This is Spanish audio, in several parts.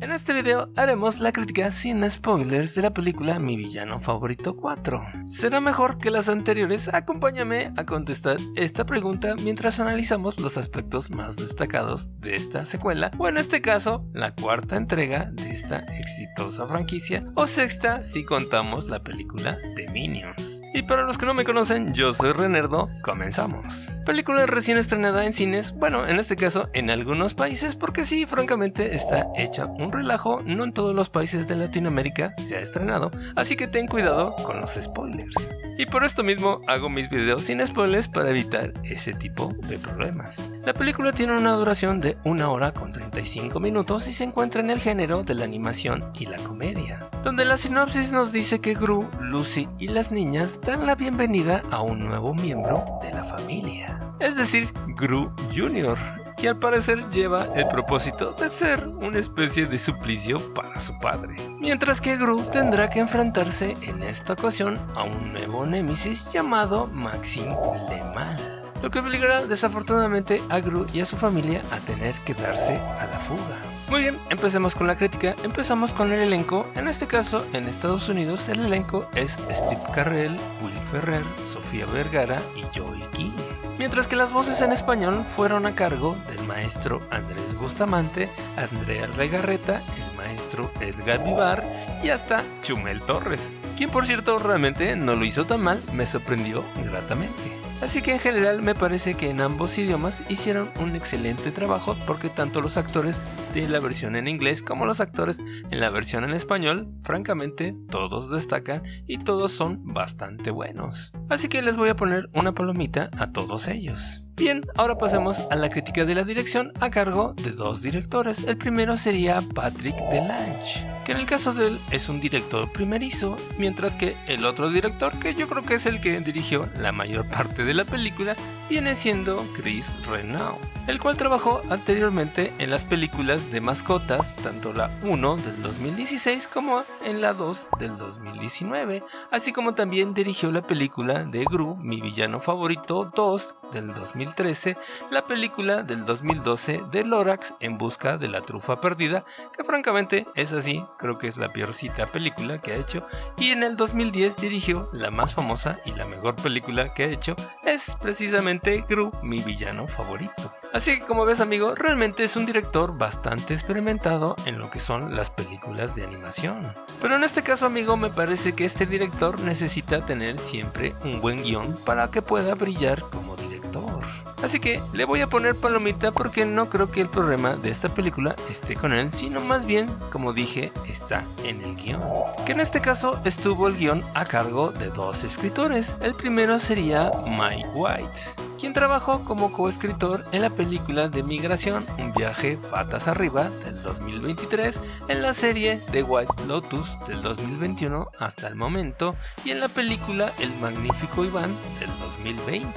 En este video haremos la crítica sin spoilers de la película Mi Villano Favorito 4. ¿Será mejor que las anteriores? Acompáñame a contestar esta pregunta mientras analizamos los aspectos más destacados de esta secuela, o en este caso, la cuarta entrega de esta exitosa franquicia, o sexta si contamos la película de Minions. Y para los que no me conocen, yo soy Renerdo, comenzamos. Película recién estrenada en cines, bueno, en este caso en algunos países, porque sí, francamente está hecha un relajo, no en todos los países de Latinoamérica se ha estrenado, así que ten cuidado con los spoilers. Y por esto mismo hago mis videos sin spoilers para evitar ese tipo de problemas. La película tiene una duración de 1 hora con 35 minutos y se encuentra en el género de la animación y la comedia, donde la sinopsis nos dice que Gru, Lucy y las niñas dan la bienvenida a un nuevo miembro de la familia, es decir, Gru Jr., que al parecer lleva el propósito de ser una especie de suplicio para su padre. Mientras que Gru tendrá que enfrentarse en esta ocasión a un nuevo némesis llamado Maxime Le Mal, lo que obligará desafortunadamente a Gru y a su familia a tener que darse a la fuga. Muy bien, empecemos con la crítica. Empezamos con el elenco. En este caso, en Estados Unidos, el elenco es Steve Carell, Will Ferrell, Sofía Vergara y Joey King. Mientras que las voces en español fueron a cargo del maestro Andrés Bustamante, Andrea Legarreta, el maestro Edgar Vivar y hasta Chumel Torres, quien por cierto realmente no lo hizo tan mal, me sorprendió gratamente. Así que en general me parece que en ambos idiomas hicieron un excelente trabajo, porque tanto los actores de la versión en inglés como los actores en la versión en español, francamente todos destacan y todos son bastante buenos. Así que les voy a poner una palomita a todos ellos. Bien, ahora pasemos a la crítica de la dirección a cargo de dos directores. El primero sería Patrick Delange, que en el caso de él es un director primerizo, mientras que el otro director, que yo creo que es el que dirigió la mayor parte de la película, viene siendo Chris Renaud, el cual trabajó anteriormente en las películas de mascotas, tanto la 1 del 2016 como en la 2 del 2019, así como también dirigió la película de Gru, Mi Villano Favorito 2 del 2013, la película del 2012 de Lorax En Busca de la Trufa Perdida, que francamente es así, creo que es la peorcita película que ha hecho, y en el 2010 dirigió la más famosa y la mejor película que ha hecho, es precisamente Gru, Mi Villano Favorito. Así que como ves, amigo, realmente es un director bastante experimentado en lo que son las películas de animación. Pero en este caso, amigo, me parece que este director necesita tener siempre un buen guión para que pueda brillar como director. Así que le voy a poner palomita, porque no creo que el problema de esta película esté con él, sino más bien, como dije, está en el guión. Que en este caso estuvo el guión a cargo de dos escritores. El primero sería Mike White, quien trabajó como coescritor en la película de migración Un viaje patas arriba del 2023, en la serie The White Lotus del 2021 hasta el momento, y en la película El Magnífico Iván del 2020.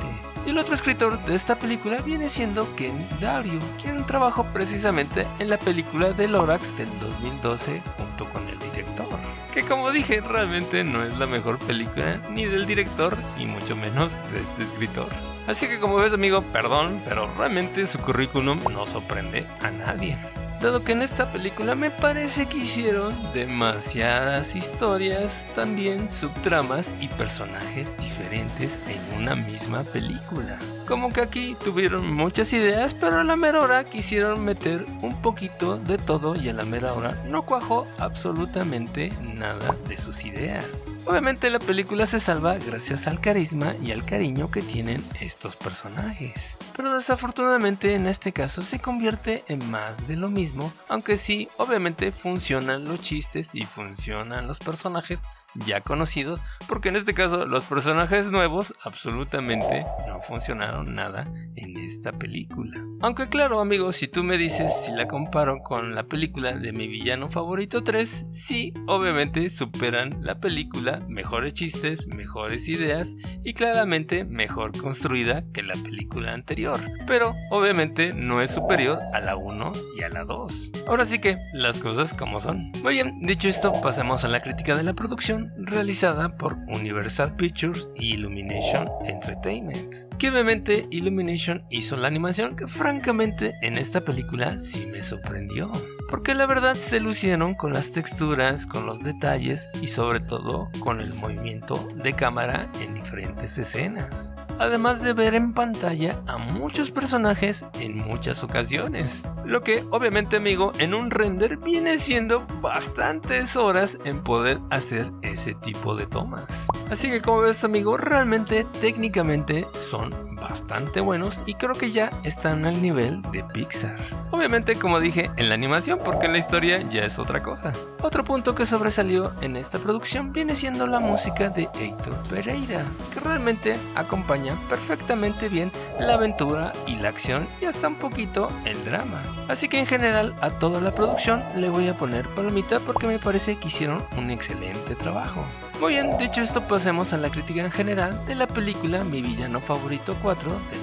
Y el otro escritor de esta película viene siendo Ken Dario, quien trabajó precisamente en la película de Lorax del 2012 junto con el director, que como dije realmente no es la mejor película ni del director y mucho menos de este escritor. Así que como ves, amigo, perdón, pero realmente su currículum no sorprende a nadie, dado que en esta película me parece que hicieron demasiadas historias, también subtramas y personajes diferentes en una misma película. Como que aquí tuvieron muchas ideas, pero a la mera hora quisieron meter un poquito de todo y a la mera hora no cuajó absolutamente nada de sus ideas. Obviamente la película se salva gracias al carisma y al cariño que tienen estos personajes, pero desafortunadamente en este caso se convierte en más de lo mismo, aunque sí, obviamente funcionan los chistes y funcionan los personajes ya conocidos, porque en este caso los personajes nuevos absolutamente no funcionaron nada en esta película. Aunque claro, amigos, si tú me dices si la comparo con la película de Mi Villano Favorito 3, sí, obviamente superan la película, mejores chistes, mejores ideas y claramente mejor construida que la película anterior, pero obviamente no es superior a la 1 y a la 2. Ahora sí que las cosas como son. Muy bien, dicho esto, pasemos a la crítica de la producción realizada por Universal Pictures y Illumination Entertainment, que obviamente Illumination hizo la animación, que francamente en esta película sí me sorprendió, porque la verdad se lucieron con las texturas, con los detalles y sobre todo con el movimiento de cámara en diferentes escenas. Además de ver en pantalla a muchos personajes en muchas ocasiones. Lo que obviamente, amigo, en un render viene siendo bastantes horas en poder hacer ese tipo de tomas. Así que como ves, amigo, realmente técnicamente son bastante buenos y creo que ya están al nivel de Pixar. Obviamente, como dije, en la animación, porque en la historia ya es otra cosa. Otro punto que sobresalió en esta producción viene siendo la música de Heitor Pereira, que realmente acompaña perfectamente bien la aventura y la acción y hasta un poquito el drama. Así que en general a toda la producción le voy a poner palomita porque me parece que hicieron un excelente trabajo. Muy bien, dicho esto, pasemos a la crítica en general de la película Mi Villano Favorito 4 del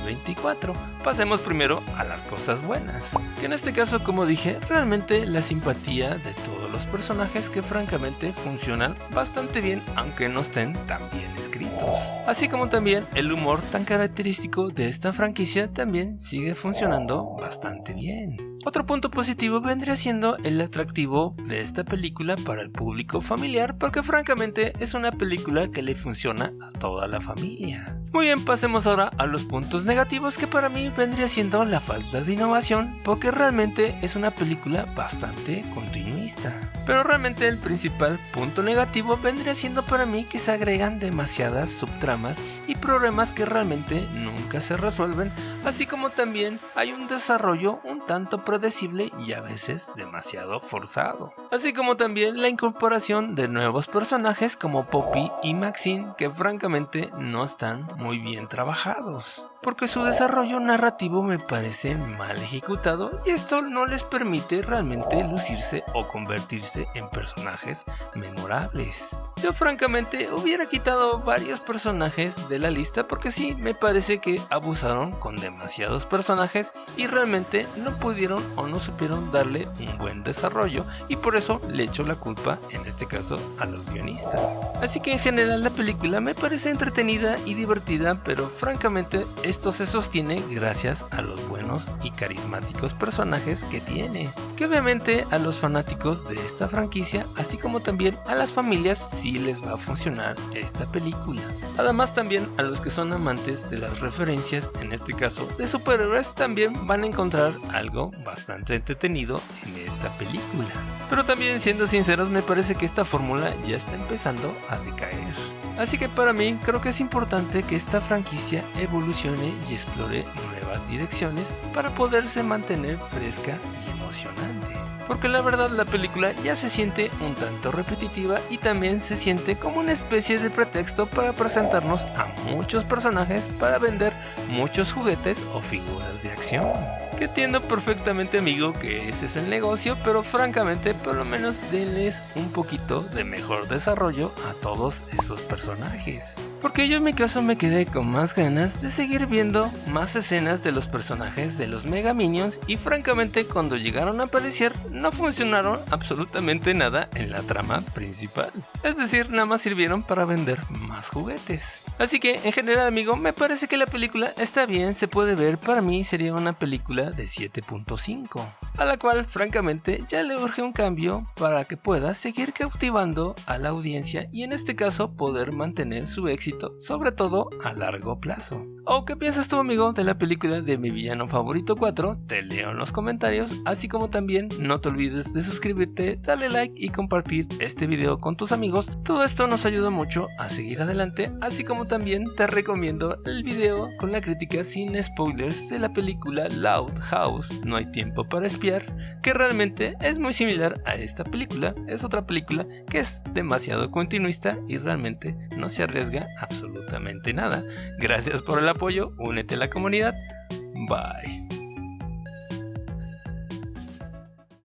2024. Pasemos primero a las cosas buenas, que en este caso, como dije, realmente la simpatía de todos los personajes que francamente funcionan bastante bien aunque no estén tan bien escritos, así como también el humor tan característico de esta franquicia también sigue funcionando bastante bien. Otro punto positivo vendría siendo el atractivo de esta película para el público familiar, porque francamente es una película que le funciona a toda la familia. Muy bien, pasemos ahora a los puntos negativos, que para mí vendría siendo la falta de innovación, porque realmente es una película bastante continuista. Pero realmente el principal punto negativo vendría siendo para mí que se agregan demasiadas subtramas y problemas que realmente nunca se resuelven, así como también hay un desarrollo un tanto predecible y a veces demasiado forzado. Así como también la incorporación de nuevos personajes como Poppy y Maxine, que francamente no están muy bien trabajados, porque su desarrollo narrativo me parece mal ejecutado y esto no les permite realmente lucirse o convertirse en personajes memorables. Yo francamente hubiera quitado varios personajes de la lista porque sí, me parece que abusaron con demasiados personajes y realmente no pudieron o no supieron darle un buen desarrollo, y por eso le echo la culpa en este caso a los guionistas. Así que en general la película me parece entretenida y divertida, pero francamente esto se sostiene gracias a los buenos y carismáticos personajes que tiene, que obviamente a los fanáticos de esta franquicia, así como también a las familias, sí les va a funcionar esta película. Además también a los que son amantes de las referencias, en este caso de superhéroes, también van a encontrar algo bastante entretenido en esta película. Pero también, siendo sinceros, me parece que esta fórmula ya está empezando a decaer. Así que para mí creo que es importante que esta franquicia evolucione y explore nuevas direcciones para poderse mantener fresca y emocionante. Porque la verdad la película ya se siente un tanto repetitiva y también se siente como una especie de pretexto para presentarnos a muchos personajes para vender muchos juguetes o figuras de acción. Que entiendo perfectamente, amigo, que ese es el negocio, pero francamente por lo menos denles un poquito de mejor desarrollo a todos esos personajes. Porque yo en mi caso me quedé con más ganas de seguir viendo más escenas de los personajes de los Mega Minions, y francamente cuando llegaron a aparecer no funcionaron absolutamente nada en la trama principal. Es decir, nada más sirvieron para vender más juguetes. Así que en general, amigo, me parece que la película está bien, se puede ver. Para mí sería una película de 7.5, a la cual francamente ya le urge un cambio para que pueda seguir cautivando a la audiencia y en este caso poder mantener su éxito, sobre todo a largo plazo. ¿O qué piensas tú, amigo, de la película de Mi Villano Favorito 4? Te leo en los comentarios, así como también no te olvides de suscribirte, darle like y compartir este video con tus amigos. Todo esto nos ayuda mucho a seguir adelante, así como también te recomiendo el video con la crítica sin spoilers de la película Loud House, No hay tiempo para espiar, que realmente es muy similar a esta película. Es otra película que es demasiado continuista y realmente no se arriesga absolutamente nada. Gracias por el apoyo, únete a la comunidad. Bye.